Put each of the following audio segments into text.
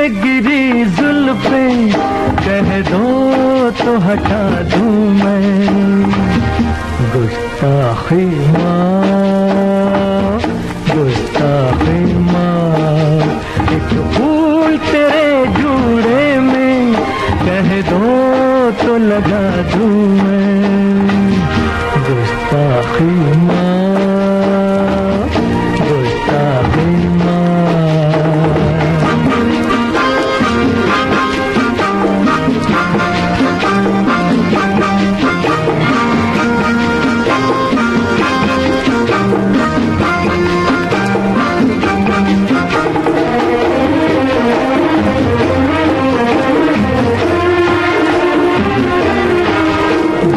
पे गिरी जुल्फें कह दो तो हटा दूं मैं। गुस्ताखी माँ, गुस्ताखी माँ, एक फूल तेरे जूड़े में कह दो तो लगा दूं मैं। गुस्ताखी माँ, गुस्ताखी माँ।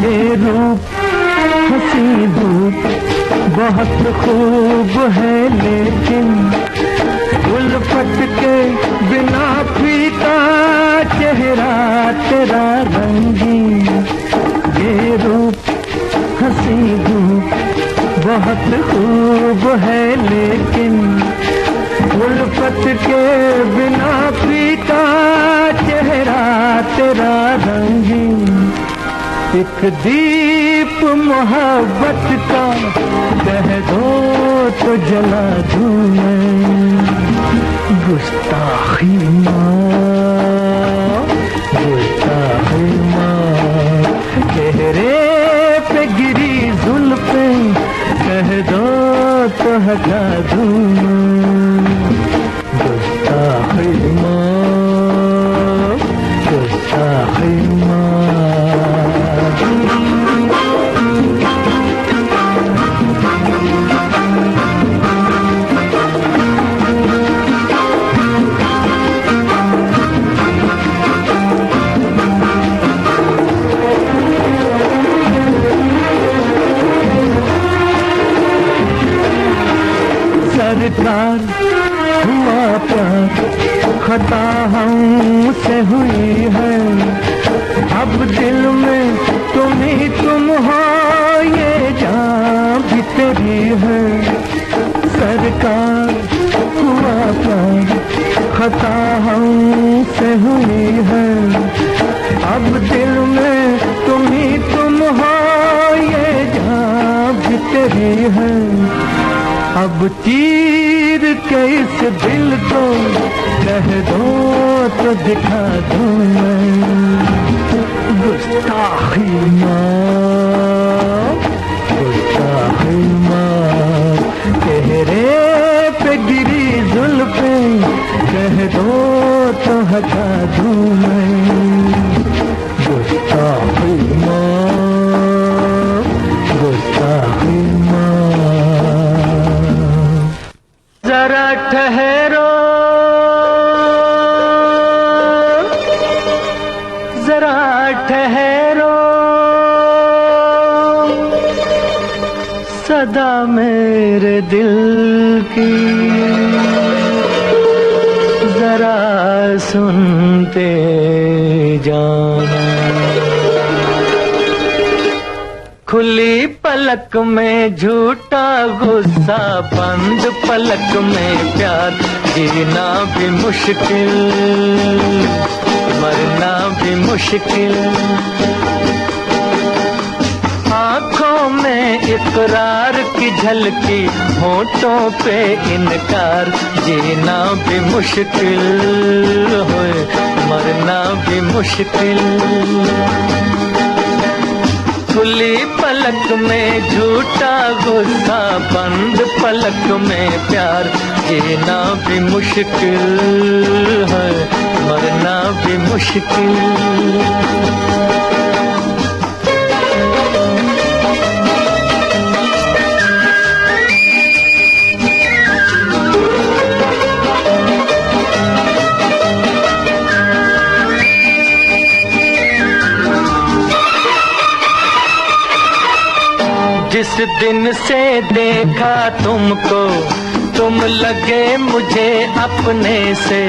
ये रूप हंसी धूप बहुत खूब है, लेकिन उल्फत के बिना फीका चेहरा तेरा रंगीन। ये रूप हंसी धूप बहुत खूब है, लेकिन उल्फत के बिना फीका चेहरा तेरा रंगीन। एक दीप मोहब्बत का कह दो तो जला दूं मैं। गुस्ताखी माँ, गुस्ताखी माँ, चेहरे पे गिरी जुल्फें कह दो तो हटा दूं मैं। गुस्ताखी माँ, गुस्ताखी माँ। सरकार हुआ प्यार, खता हमसे हुई है, अब दिल में तुम ही तुम हो, ये जान भी तेरी है। सरकार हुआ प्यार, खता हमसे हुई है, अब दिल में तुम ही तुम हो, ये जान भी तेरी है। अब चीर के इस दिल को कह दो तो दिखा दूं मैं। गुस्ताखी माँ, गुस्ताखी माँ, चेहरे पे गिरी जुल्फें कह दो तो हटा दूं मैं। गुस्ताखी माँ, गुस्ताखी माँ। जरा ठहरो, जरा ठहरो, सदा मेरे दिल की जरा सुनते जाना। खुली पलक में झूठा गुस्सा, बंद पलक में प्यार, जीना भी मुश्किल, मरना भी मुश्किल। आँखों में इकरार की झलकी, होठों पे इनकार, जीना भी मुश्किल होए, मरना भी मुश्किल। खुली पलक में झूठा गुस्सा, बंद पलक में प्यार, जीना भी मुश्किल है, मरना भी मुश्किल। जिस दिन से देखा तुमको, तुम लगे मुझे अपने से,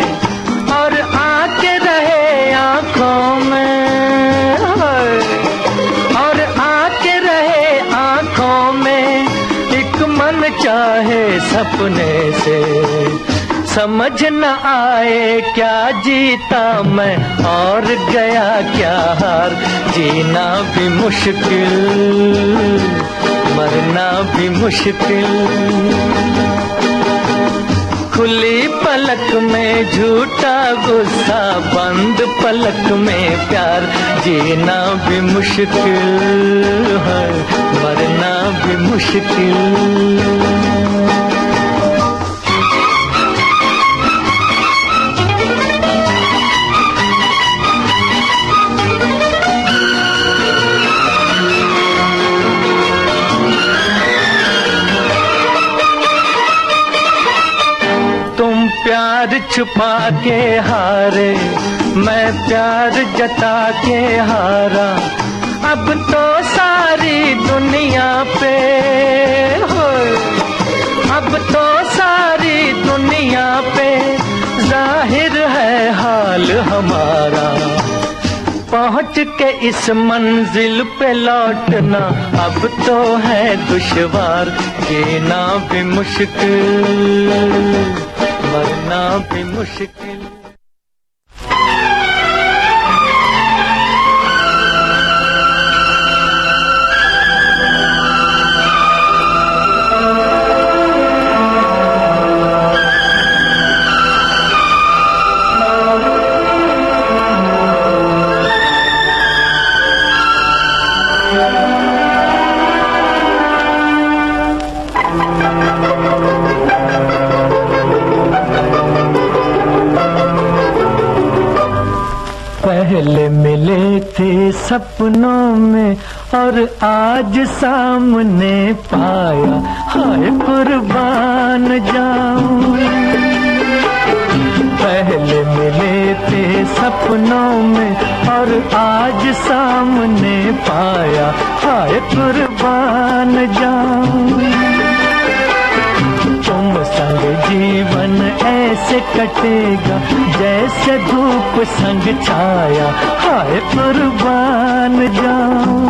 और आके रहे आँखों में, और आके रहे आँखों में, एक मन चाहे सपने से। समझ न आए क्या जीता मैं और गया क्या हार। जीना भी मुश्किल, मरना भी मुश्किल। खुली पलक में झूठा गुस्सा, बंद पलक में प्यार। जीना भी मुश्किल है, मरना भी मुश्किल। तुम प्यार छुपा के हारे, मैं प्यार जता के हारा। अब तो सारी दुनिया पे हो, अब तो सारी दुनिया पे जाहिर है हाल हमारा। पहुँच के इस मंजिल पे लौटना अब तो है दुश्वार। जीना भी मुश्किल, मरना भी मुश्किल। पहले मिले थे सपनों में और आज सामने पाया। हाय कुर्बान जाऊं। पहले मिले थे सपनों में और आज सामने पाया। हाय कुर्बान जाऊं। तुम संग जीवन ऐसे कटेगा जैसे धूप संग छाया। हाय कुर्बान जाऊं।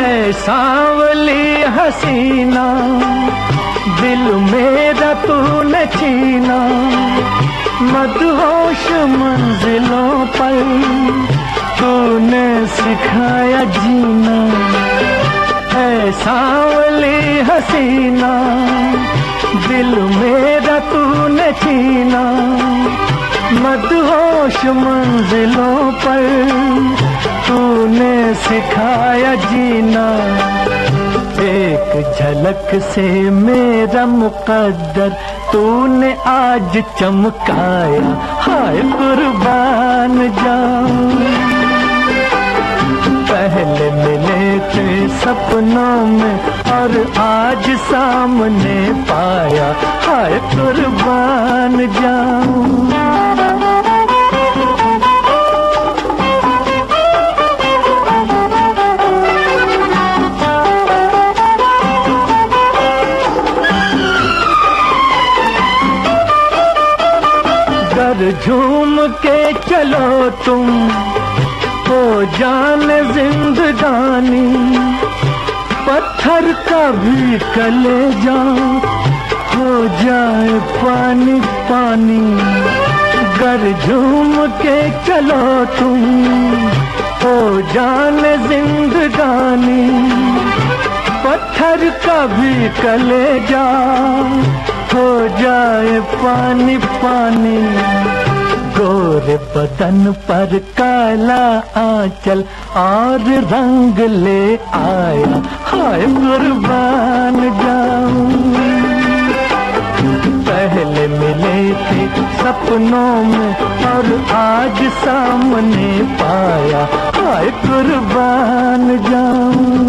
ऐ सांवली हसीना, दिल मेरा तूने छीना। मदहोश मंजिलों पर तूने सिखाया जीना। ऐ सांवली हसीना, दिल मेरा तूने छीना। मदहोश मंजिलों पर तूने सिखाया जीना। एक झलक से मेरा मुकद्दर तूने आज चमकाया। हाय कुर्बान जाऊं। पहले मिले थे सपनों में और आज सामने पाया। हाय कुर्बान जाऊं। झूम के चलो तुम हो जाने जिंदगानी। पत्थर का भी कलेजा हो जाए पानी पानी। गर झूम के चलो तुम हो जाने जिंदगानी। पत्थर का भी कलेजा हो जाए पानी पानी। गोरे बदन पर काला आंचल और रंग ले आया। हाय कुर्बान जाऊं। पहले मिले थे सपनों में और आज सामने पाया। हाय कुर्बान जाऊं।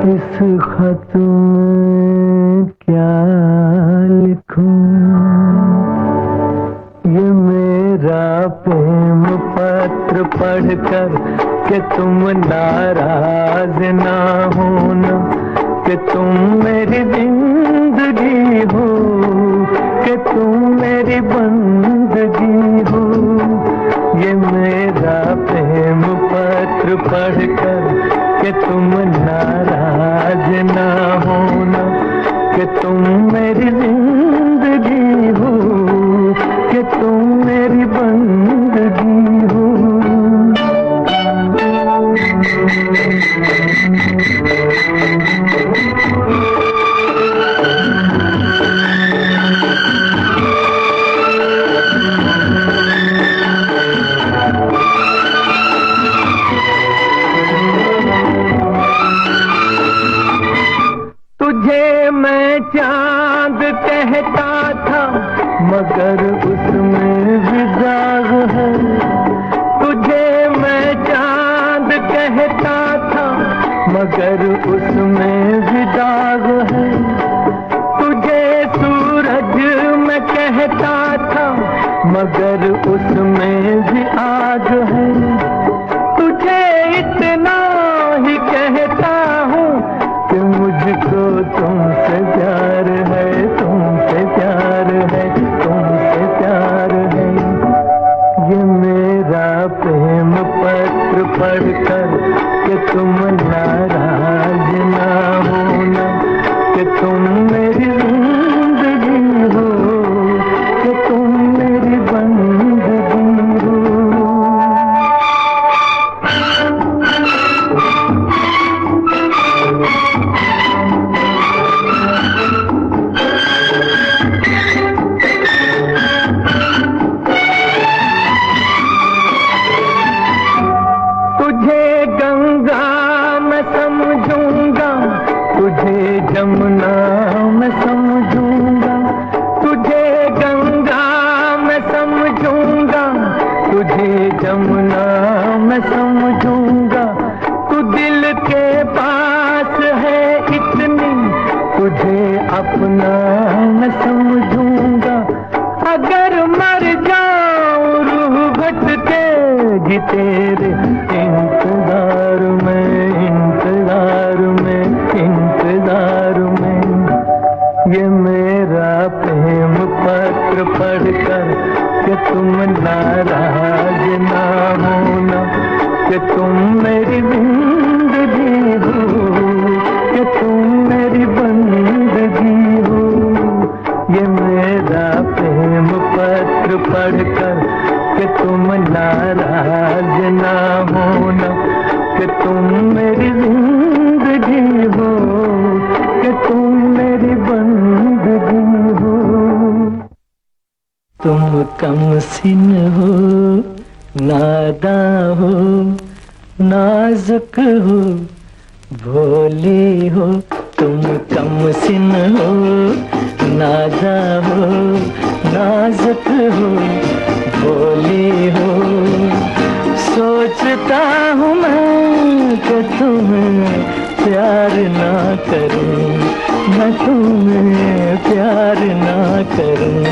इस खत में क्या लिखूं, ये मेरा प्रेम पत्र पढ़कर कि तुम नाराज ना होना, कि तुम मेरी जिंदगी हो, कि तुम मेरी बंदगी हो। ये मेरा प्रेम पत्र पढ़कर कि तुम नाराज ना होना, कि तुम मेरी जिंदगी हो, कि तुम मेरी बंदगी हो। तुझे मैं चांद कहता था मगर उसमें भी दाग है, तुझे मैं चांद कहता था मगर उसमें भी दाग है। तुझे सूरज मैं कहता था मगर उसमें भी आग है। तुझे इतना ही कहता हूँ कि मुझको तुमसे प्यार है, तुमसे प्यार है, तुमसे प्यार है। ये मेरा प्रेम पत्र पढ़कर कि तुम नाराज ना होना, कि तुम मेरी जिंदगी हो, कि तुम मेरी बंदगी हो। तुझे गंगा मैं समझूंगा, तुझे जमुना मैं समझूंगा, तुझे गंगा मैं समझूंगा, तुझे जमुना मैं समझूंगा। तू दिल के पास है इतनी, तुझे अपना मैं समझूंगा। अगर मर जाऊं रूह भटकेगी तेरे इंतजार में, इंतजार में, इंतजार में। ये मेरा प्रेम पत्र पढ़कर कि तुम नाराज ना होना, कि तुम मेरी जिंदगी हो, कि तुम मेरी बंदगी हो। ये मेरा प्रेम पत्र पढ़कर कि तुम नाराज ना होना, कि तुम मेरी जिंदगी हो, कि तुम मेरी बंदगी हो। तुम कमसिन हो, नादां हो, नाजुक हो, भोली हो। तुम कमसिन हो, नादां हो, नाजुक हो, भोली हो। सोचता हूँ मैं कि तुम्हें प्यार ना करूं, मैं तुम्हें प्यार ना करूं।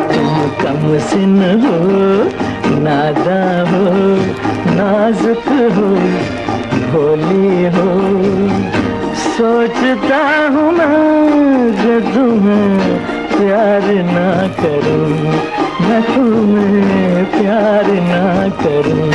तुम कमसिन हो, नादां हो, नाजुक हो, भोली हो। सोचता हूँ मैं कि तुम्हें प्यार ना करूं, मैं तुम्हें प्यार ना करूं।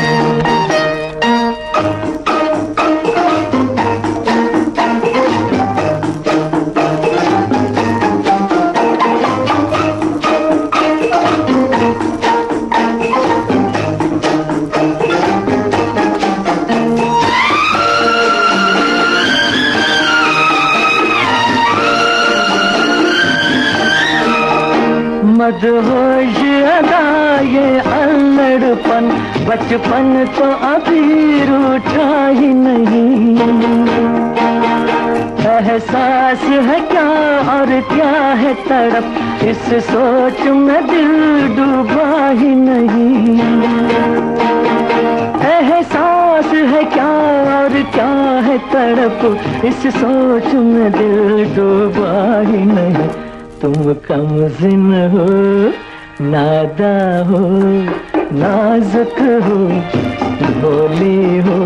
मदहोश अदा ये अल्लड़पन, बचपन तो अभी रूठा ही नहीं। एहसास है क्या और क्या है तड़प, इस सोच में दिल डूबा ही नहीं। एहसास प्यास है क्या और क्या है तड़प, इस सोच में दिल डूबा ही नहीं। तुम कमज़िन हो, नादा हो, नाजुक हो, भोली हो।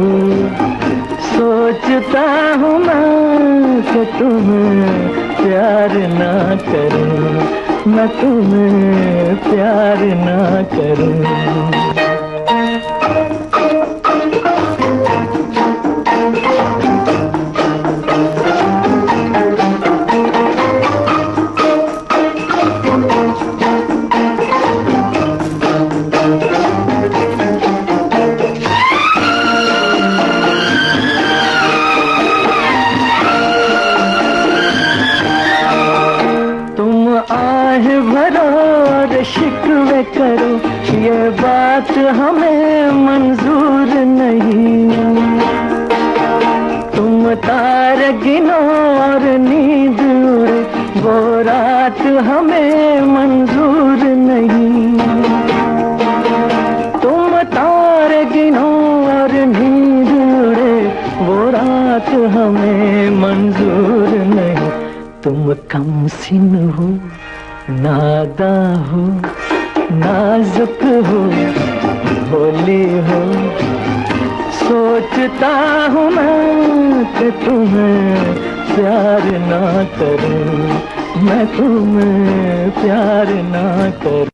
सोचता हूँ मैं कि तुम्हें प्यार ना करूं, मैं तुम्हें प्यार ना करूं। शिकवे करो ये बात हमें मंजूर नहीं। तुम तारे गिनो और नींद उड़े, वो रात हमें मंजूर नहीं। तुम तारे गिनो और नींद उड़े, वो रात हमें मंजूर नहीं। तुम कमसिन हो, नादा हो, नाजुक हो, भोली हो। सोचता हूँ मैं कि तुम्हें प्यार ना करूं, मैं तुम्हें प्यार ना करूं।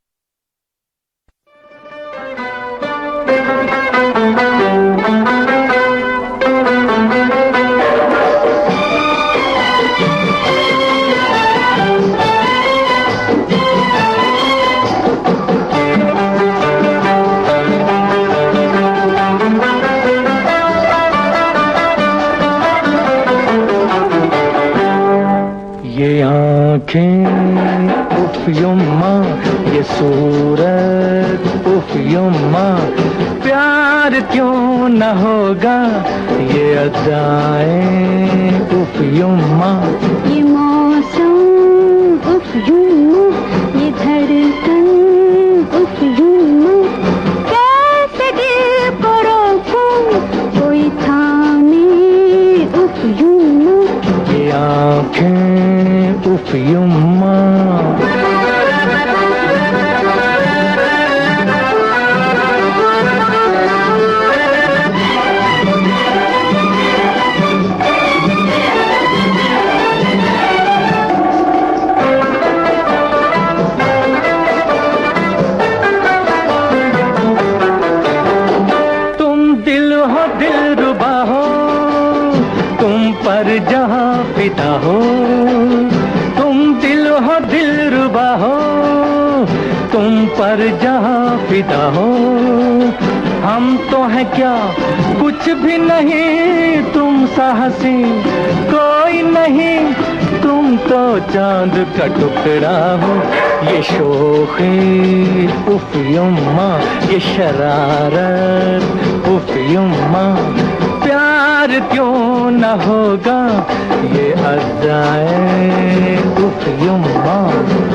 ये आँखें उफ युम्मा, ये सूरत उफ युम्मा, प्यार क्यों न होगा ये अदाएं उफ युम्मा। ये मौसम उफ युम्मा, ये धड़कन उफ युम्मा, कैसे दिल को रोकूं कोई थामे उफ युम्मा। ये आँखें उफ युम्मा, तुम दिल हो दिलरुबा हो, तुम पर जहाँ फिदा हो। तुम दिल हो दिलरुबा हो, तुम पर जहाँ फिदा हो। हम तो हैं क्या कुछ भी नहीं, तुम सा हंसी कोई नहीं। तुम तो चांद का टुकड़ा हो। ये शोखी उफ युम्मा, ये शरारत उफ युम्मा, प्यार क्यों न होगा ये अदाएं उफ युम्मा,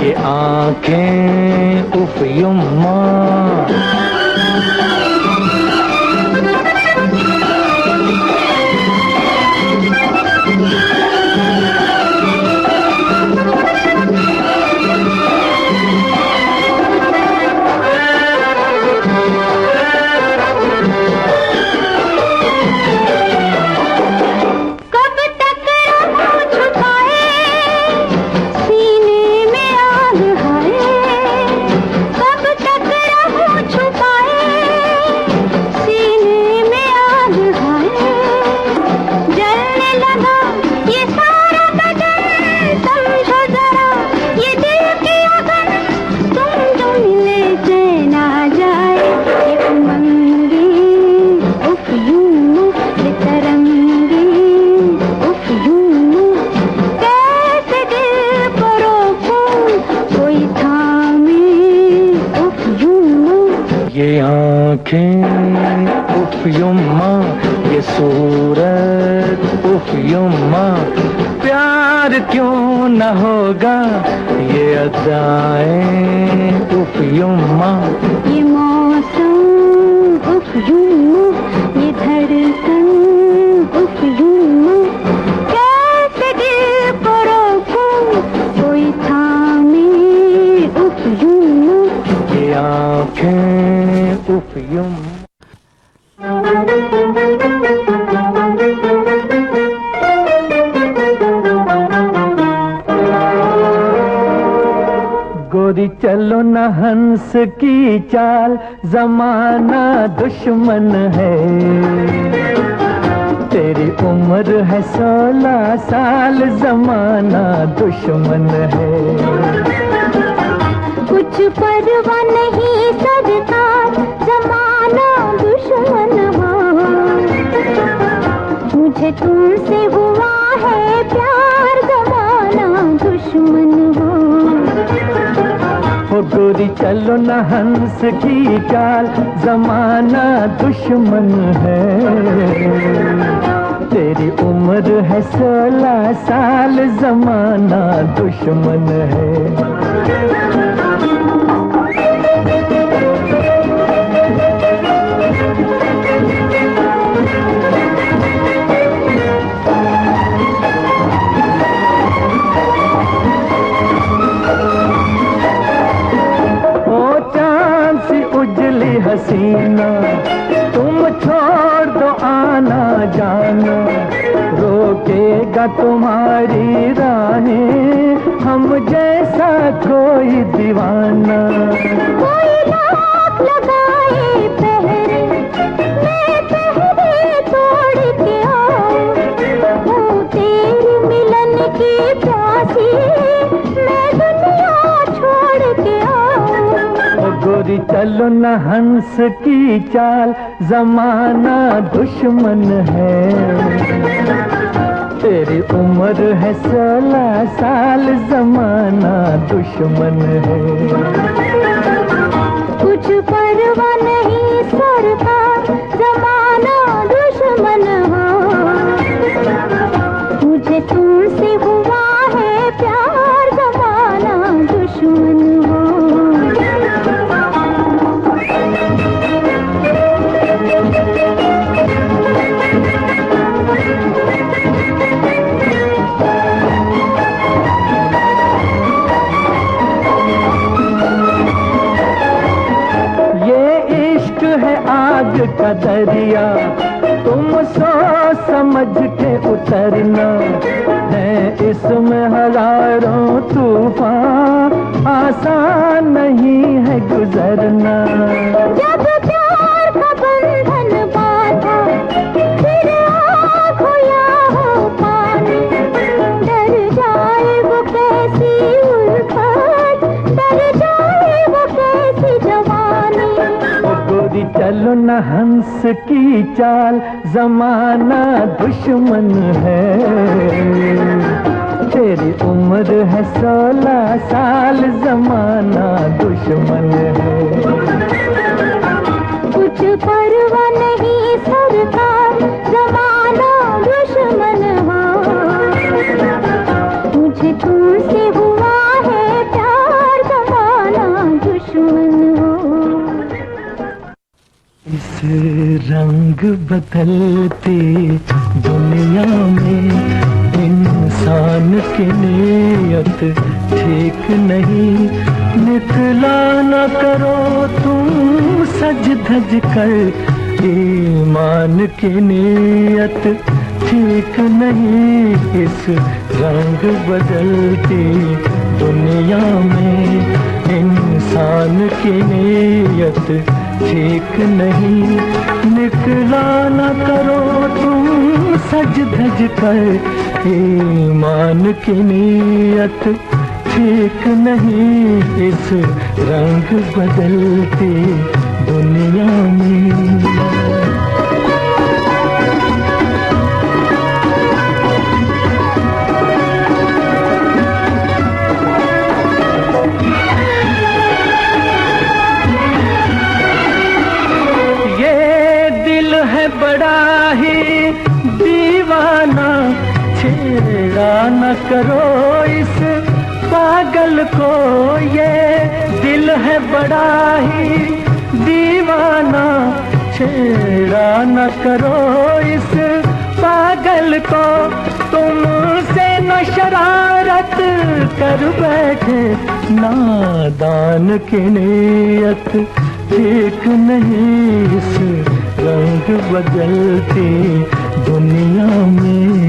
ये आँखें उफ युम्मा। ये आँखें उफ युम्मा, ये सूरत उफ युम्मा, प्यार क्यों न होगा ये अदाएं उफ युम्मा। ये मौसम उफ युम्मा, ये धड़ गोरी चलो न हंस की चाल, जमाना दुश्मन है। तेरी उम्र है 16 साल, जमाना दुश्मन है। कुछ परवाह नहीं सरकार, जमाना दुश्मन हो। मुझे तुमसे हुआ है प्यार, जमाना दुश्मन हो। ओ गोरी चलो न हंस की चाल, जमाना दुश्मन है। तेरी उम्र है 16 साल, जमाना दुश्मन है। उजली हसीना तुम छोड़ दो आना जाना, रोकेगा तुम्हारी राहें हम जैसा कोई दीवाना। कोई लाख लगाए पहरे, मैं पहरे तोड़ के आऊं। तेरी मिलन की प्यासी, मैं दुनिया छोड़ के आऊं। गोरी चलो न हंस की चाल, जमाना दुश्मन है। तेरी उम्र है 16 साल, जमाना दुश्मन है। कुछ परवाह नहीं सरकार, जमाना दुश्मन हो। मुझे तुमसे हुआ है प्यार, जमाना दुश्मन हो। आग का दरिया तुम सोच समझ के उतरना है, इसमें हजारों तूफान, आसान नहीं है गुजरना। जब प्यार का बंधन बांधा, फिर आग हो या हो पानी, डर जाए वो कैसी उल्फत, डर जाए वो कैसी जवानी। गोरी चलो न हंस की चाल, जमाना दुश्मन है। तेरी उम्र है 16 साल, जमाना दुश्मन है। कुछ परवाह नहीं सरकार, जमाना दुश्मन हो। मुझे तुमसे हुआ है प्यार, जमाना दुश्मन हो। इस रंग बदलती दुनिया में इंसान की नीयत ठीक नहीं। निकला न करो तुम सज धज कर, ईमान की नीयत ठीक नहीं। इस रंग बदलती दुनिया में इंसान की नीयत ठीक नहीं। निकला न करो तुम सज धज कर, ईमान की नीयत ठीक नहीं। इस रंग बदलती दुनिया में। बड़ा ही दीवाना, छेड़ा न करो इस पागल को। ये दिल है बड़ा ही दीवाना, छेड़ा न करो इस पागल को। तुमसे न शरारत कर बैठे नादान की नीयत ठीक नहीं। इस रंग बदलती दुनिया में।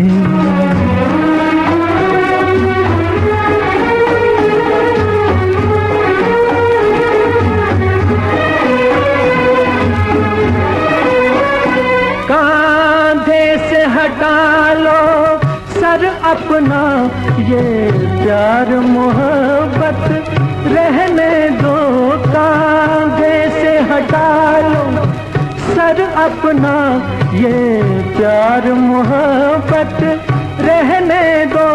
सर अपना ये प्यार मोहब्बत रहने दो, कांधे से हटा लो सर अपना ये प्यार मोहब्बत रहने दो।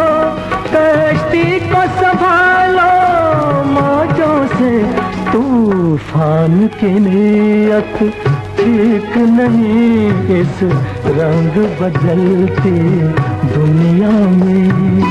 कश्ती को संभालो मौजों से, तूफान की नीयत ठीक नहीं इस रंग बदलती दुनिया में।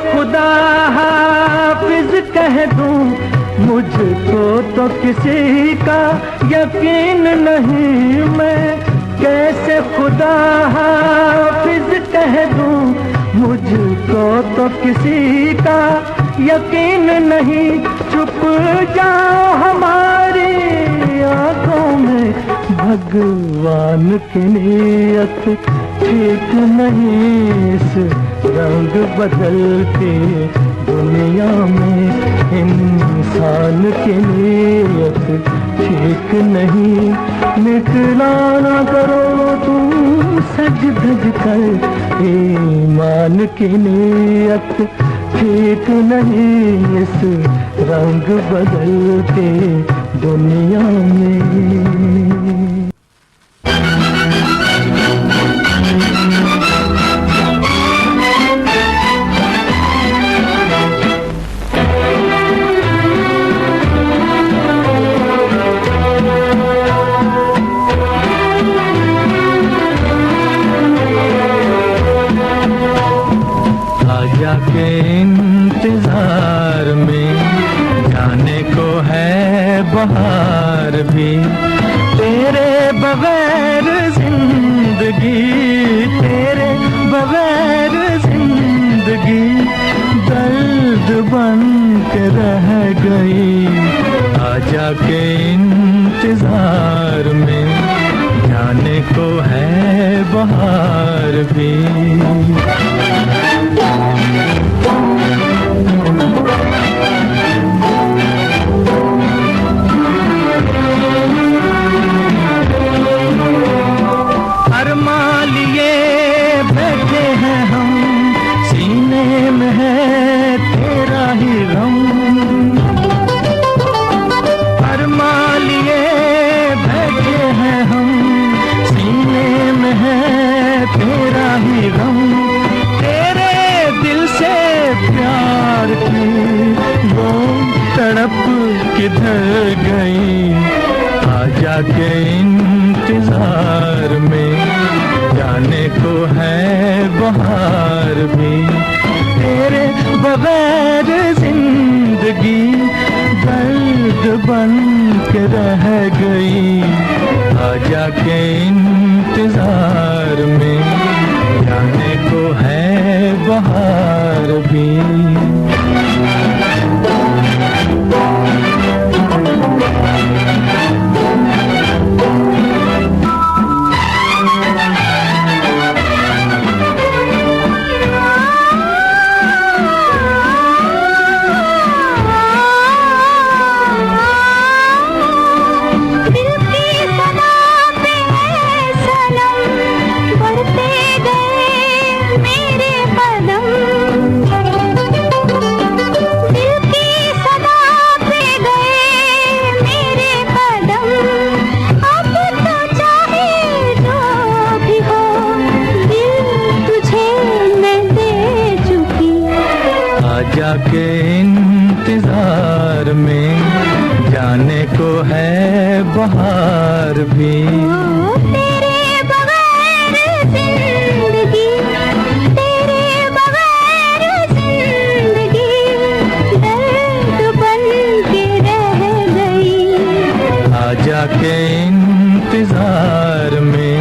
खुदा हाफिज कह दूं, मुझको तो किसी का यकीन नहीं। मैं कैसे खुदा हाफिज कह दूं, मुझको तो किसी का यकीन नहीं। छुप जाओ हमारी आंखों में, भगवान की नीयत ठीक नहीं इस रंग बदलती दुनिया में। इंसान की नीयत ठीक नहीं, निकला ना करो तुम सज धज कर। ईमान की नीयत ठीक नहीं इस रंग बदलती दुनिया में। के इंतजार में जाने को है बहार भी, तेरे बगैर जिंदगी, तेरे बगैर जिंदगी दर्द बन के रह गई। आजा के इंतजार में जाने को है बहार भी। अरमान लिए बैठे हैं हम, सीने में है तेरा ही गम। अरमान लिए बैठे हैं हम, सीने में है तेरा ही गम। तेरे दिल से प्यार की वो तड़प किधर गई। आजा के इंतजार में जाने को है बहार भी, तेरे बगैर जिंदगी दर्द बन के रह गई। आजा के इंतजार में जाने को है बहार भी। के इंतजार में जाने को है बहार भी। तेरे बगैर जिंदगी, तेरे बगैर जिंदगी दर्द बन के रह गई। आजा के इंतजार में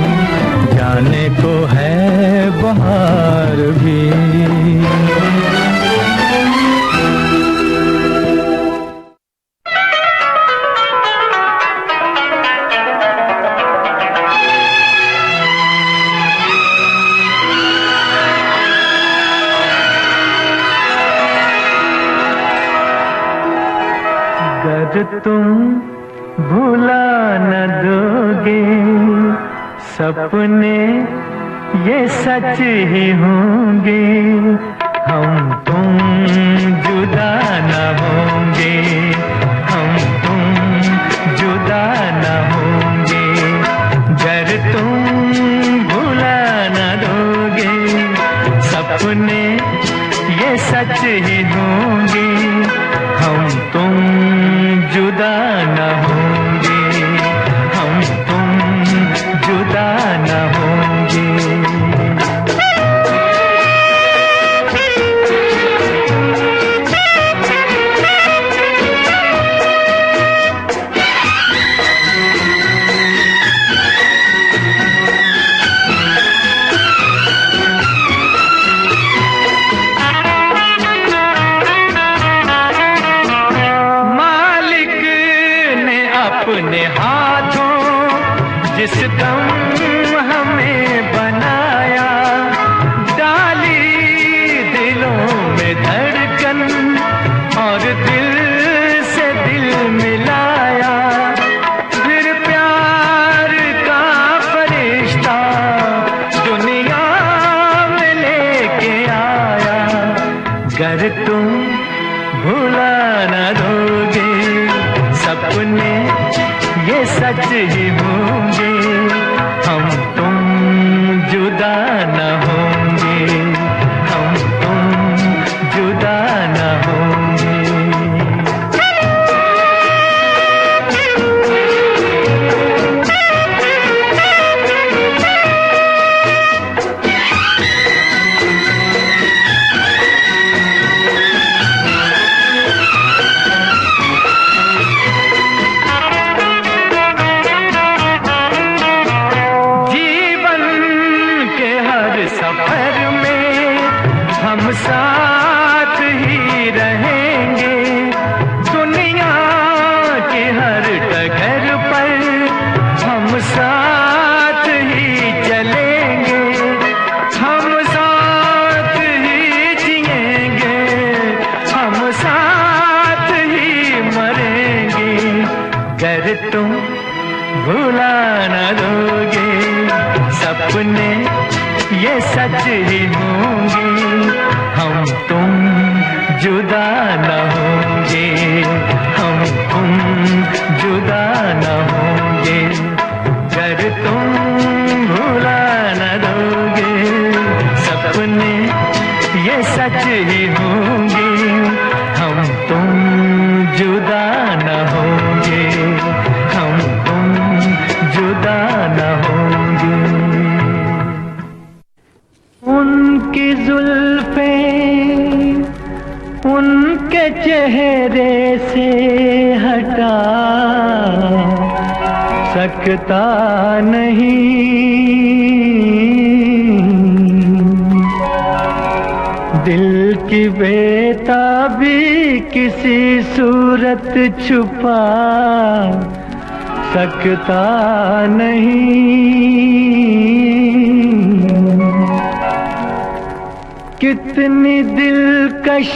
जाने को है बहार भी। आज तुम भुला न दोगे, सपने ये सच ही होंगे, हम तुम जुदा न होंगे, हम तुम जुदा न होंगे। गर तुम भुला न दोगे, सपने ये सच ही होंगे, हम तुम जुदा न होंगे, हम तुम जुदा न होंगे। अपने हाथों जिस दम हमें बनाया, डाली दिलों में धड़कन और दिल से दिल मिलाया, फिर प्यार का फरिश्ता दुनिया में लेके आया। गर तुम भुला न दोगे, सपने ये सच ही होंगे, हम तुम जुदा न होंगे, हम तुम जुदा न होंगे। सफर में हम साथ ही रहेंगे, दुनिया के हर डगर पर हम साथ ही चलेंगे, हम साथ ही जिएंगे, हम साथ ही मरेंगे। गर तुम भुला न दोगे, सपने ये सच ही होंगे, हम तुम जुदा न होंगे, हम तुम जुदा न होंगे। गर तुम भुला न दोगे, सपने ये सच ही होंगे, हम तुम जुदा न होंगे, हम तुम जुदा न होंगे। उनकी जुल्फे उनके चेहरे से हटा सकता नहीं, दिल की बेताबी किसी सूरत छुपा सकता नहीं। कितनी दिलकश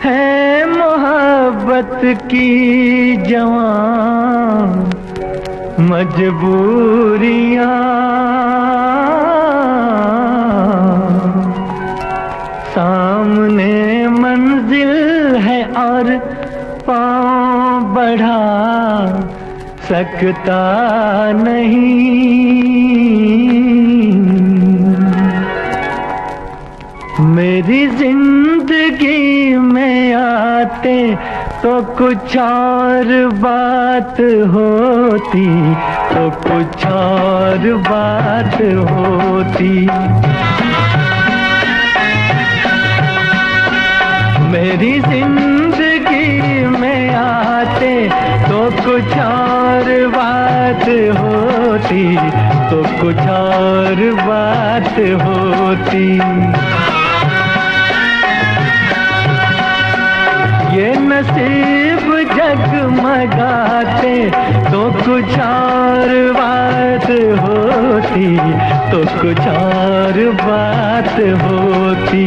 है मोहब्बत की जवां मजबूरियां, सामने मंजिल है और पांव बढ़ा सकता नहीं। मेरी जिंदगी में आते तो कुछ और बात होती, तो कुछ और बात होती। मेरी जिंदगी में आते तो कुछ और बात होती, तो कुछ और बात होती। ये नसीब जगमगाते तो कुछ और बात होती, तो कुछ और बात होती।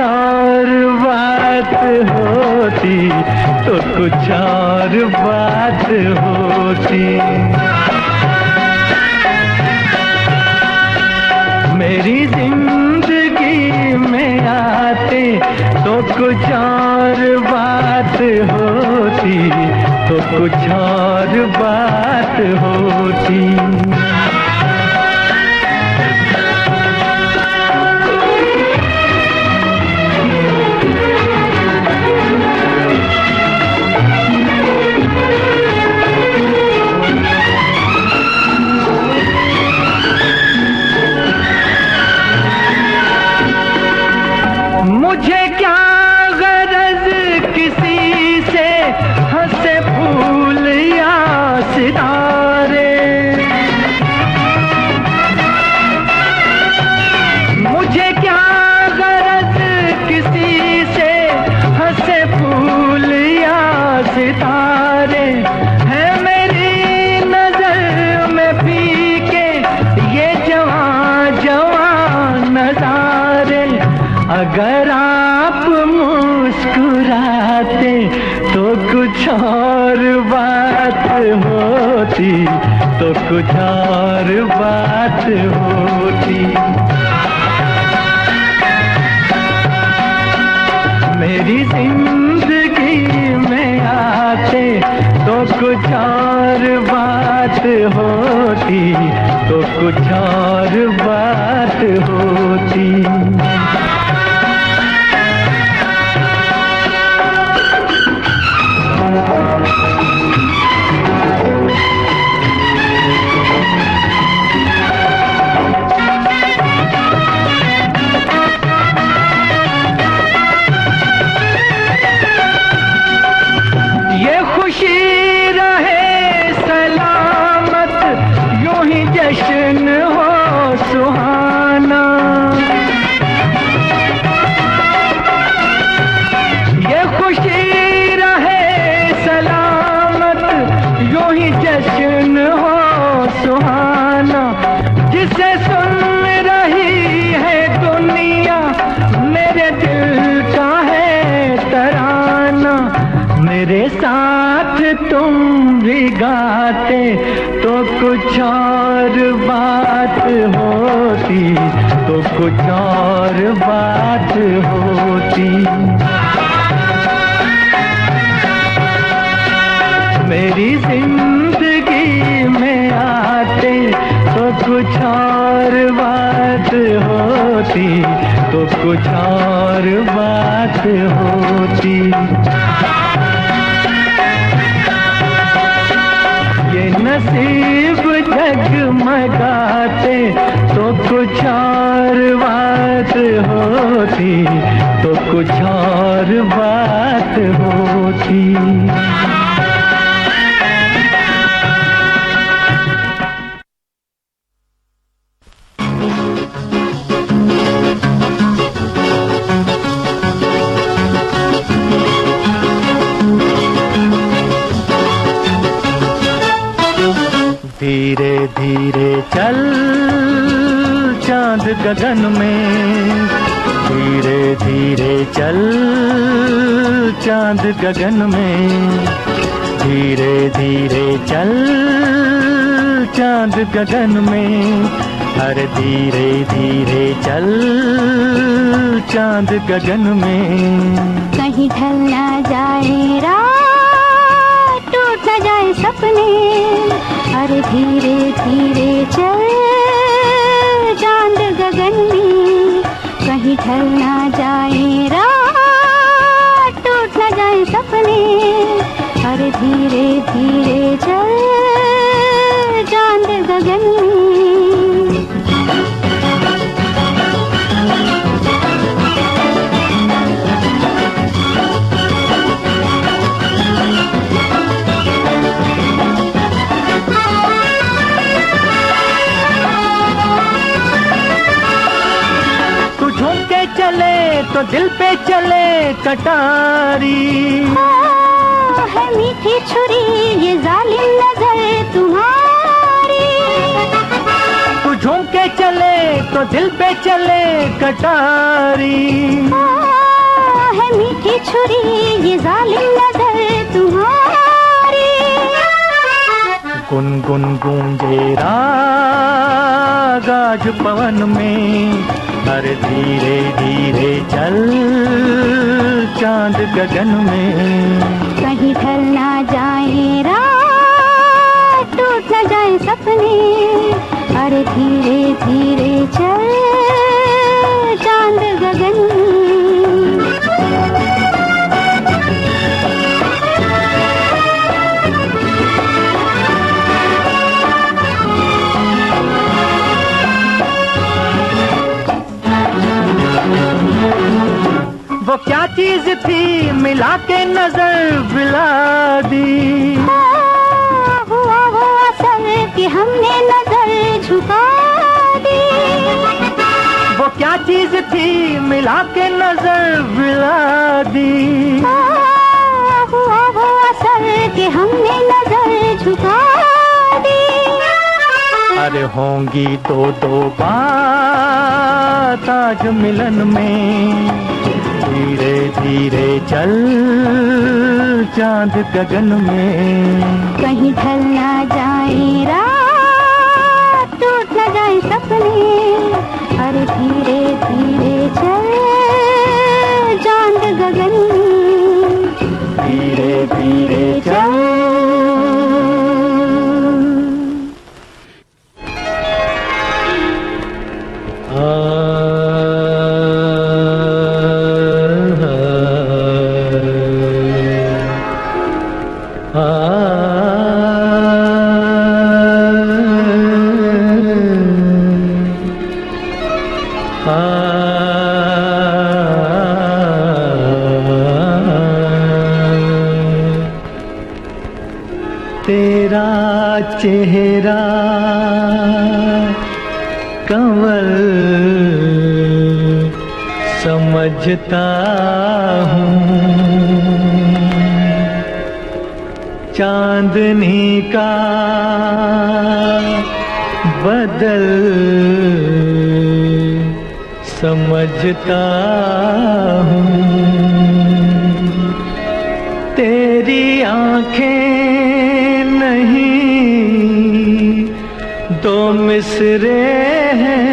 और बात होती तो कुछ और बात होती। मेरी जिंदगी में आते तो कुछ और बात होती तो कुछ और बात होती। मुझे क्या गरज किसी से हंसे फूल या सितारे, मुझे क्या गरज किसी से हंसे फूल या सितारे। है मेरी नजर में फीके ये जवां जवां नजारे। अगर आप मुस्कुराते तो कुछ और बात होती तो कुछ और बात होती। मेरी जिंदगी में आते तो कुछ और बात होती तो कुछ और बात होती। ये खुशी रहे सलामत यूं ही जश्न हो सुहाना। ये खुशी रहे सलामत यूं ही जश्न हो सुहाना। जिसे सुन रही है दुनिया मेरे दिल का है तराना। मेरे साथ तुम भी गाते तो कुछ और बात होती तो कुछ और बात होती। मेरी जिंदगी में आते तो कुछ और बात होती तो कुछ और बात होती। ये नसीब जगमगाते तो कुछ और बात होती तो कुछ और बात होती। धीरे धीरे चल चांद गगन में, धीरे धीरे चल चांद गगन में, धीरे धीरे चल चांद गगन में, हर धीरे धीरे चल चांद गगन में। कहीं ढल ना जाए रात, टूट न जाए सपने, अरे धीरे धीरे चल चांद गगन में। कहीं ढल ना जाए रात, टूट न जाए सपने, अरे धीरे धीरे चल चांद गगन में। चले तो दिल पे चले कटारी, है मीठी छुरी ये जालिम नजर तुम्हारी। तू झूम के चले तो तो दिल पे चले कटारी। है मीठी छुरी ये जालिम नजर तुम्हारी। गुनगुन गूंजे राग आज पवन में, अरे धीरे धीरे चल चांद गगन में। कहीं ढल ना जाए रात, टूट ना जाए सपने, अरे धीरे धीरे चल चांद गगन में। वो क्या चीज थी मिला के नजर मिला दी। हुआ वो असर कि हमने नजर झुका दी। वो क्या चीज थी मिला के नजर मिला दी। हुआ वो असर कि हमने नजर झुका दी। अरे होंगी दो बात आज मिलन में, धीरे धीरे चल चांद गगन में। कहीं ढल ना जाए रात, टूट ना जाए सपने, अरे धीरे धीरे चल चांद गगन में। धीरे धीरे चल। तेरा चेहरा कमल समझता हूँ, चांदनी का बदल समझता हूँ। तेरी आंखें नहीं दो मिसरे हैं,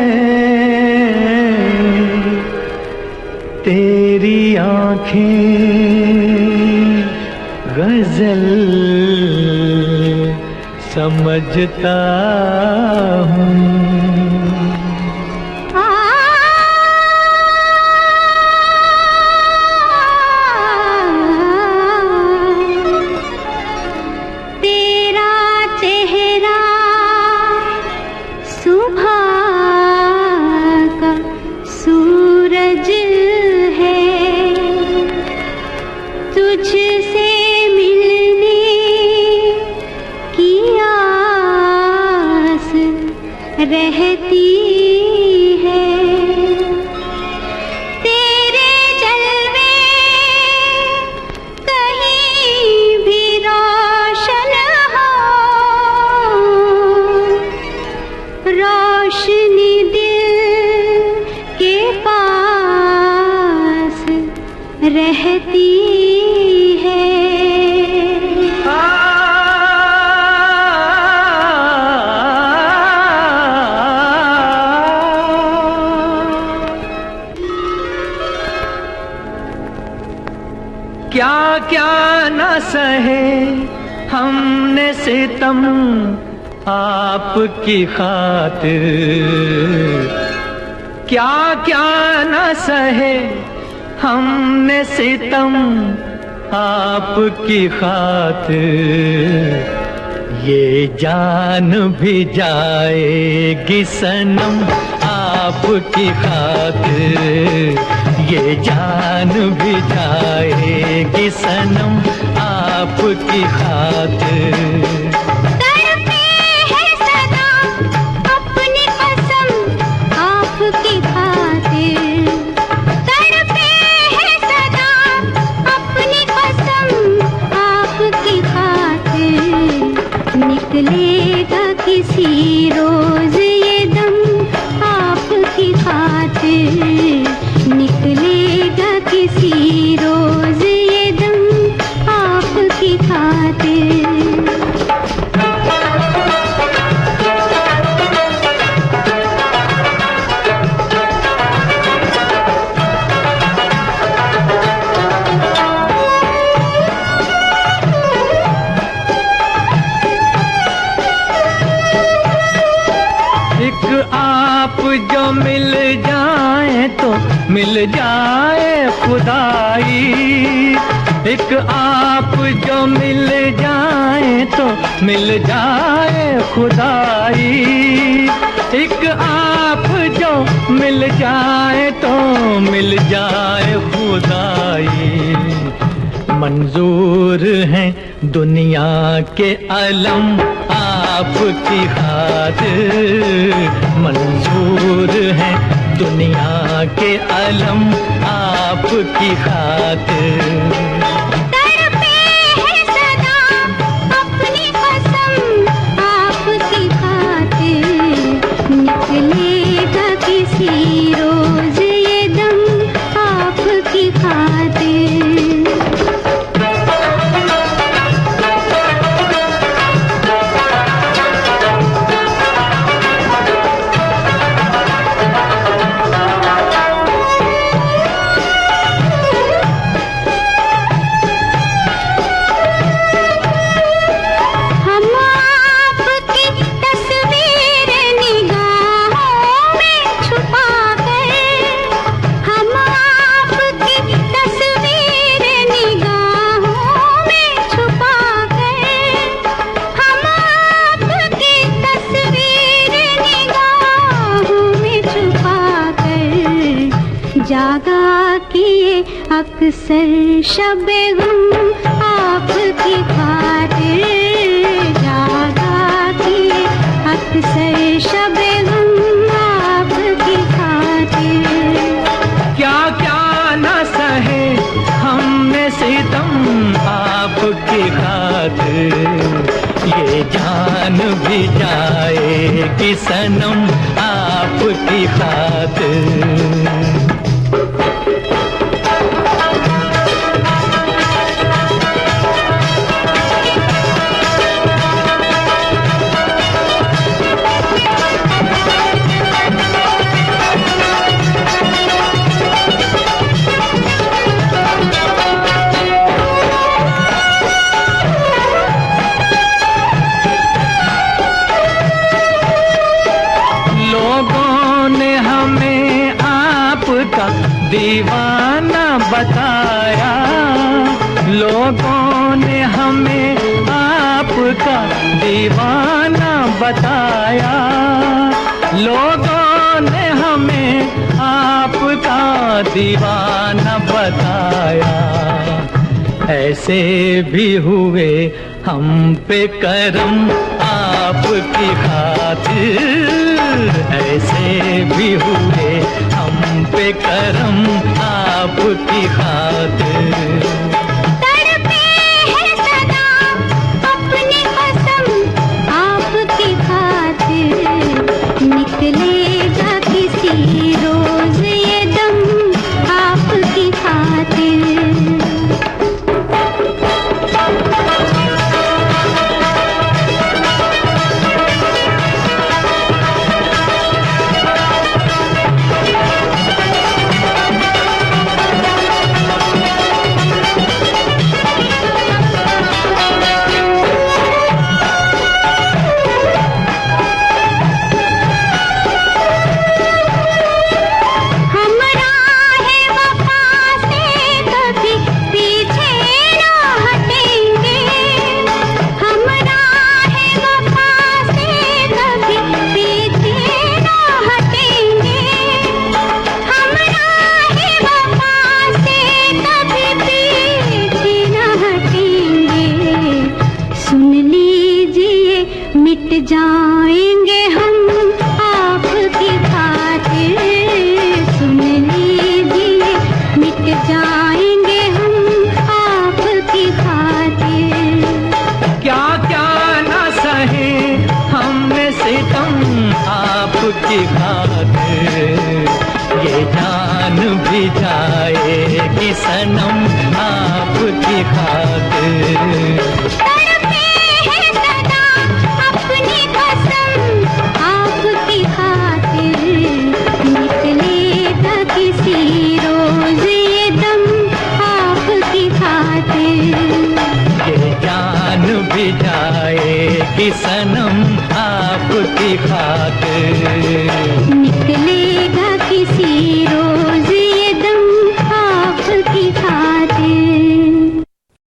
तेरी आंखें गजल समझता हूँ। तुझसे मिलने की आस रहती है, तेरे जलवे कहीं भी रोशन हो, रोशनी दिल के पास रहती है। क्या क्या न सहे हमने सितम आपकी खातिर, क्या क्या न सहे हमने सितम आपकी खातिर। ये जान भी जाएगी सनम आपकी खातिर, ये जान भी जाएगी सनम आपकी खातिर। तड़पे है सदा अपनी कसम आपकी खातिर, तड़पे है सदा अपनी कसम आपकी खातिर। निकलेगा किसी रोज ये दम आपकी मिल जाए खुदाई। एक आप जो मिल जाए तो मिल जाए खुदाई। एक आप जो मिल जाए तो मिल जाए खुदाई। मंजूर हैं दुनिया के अलम आपकी खातिर। मंजूर हैं दुनिया के अलम आपकी खातिर। तड़पे है सदा अपनी कसम आपकी खातिर। निकलेगा किसी रोज ये दम आपकी खातिर। जागा किए अक्सर शबे गुम आपकी खातिर। जागा किए अक्सर शबे गुम आपकी खातिर। क्या क्या न सहे हमने सितम आपकी खातिर। ये जान भी जाएगी सनम आपकी खातिर। दीवाना बताया लोगों ने हमें आपका दीवाना बताया। लोगों ने हमें आपका दीवाना बताया। ऐसे भी हुए हम पे करम आपकी खातिर। ऐसे भी हुए हम पे करम आपकी खातिर। तड़पे है सदा अपनी कसम आपकी खातिर। निकलेगा किसी रोज ये दम आपकी खातिर। मिट जाएंगे हम आपकी खातिर। सुन लीजिए मिट जाएंगे हम आपकी खातिर। क्या क्या न सहे हमने सितम आपकी खातिर। ये जान भी जाएगी सनम आपकी खातिर। भी जाएगी सनम आपकी खातिर।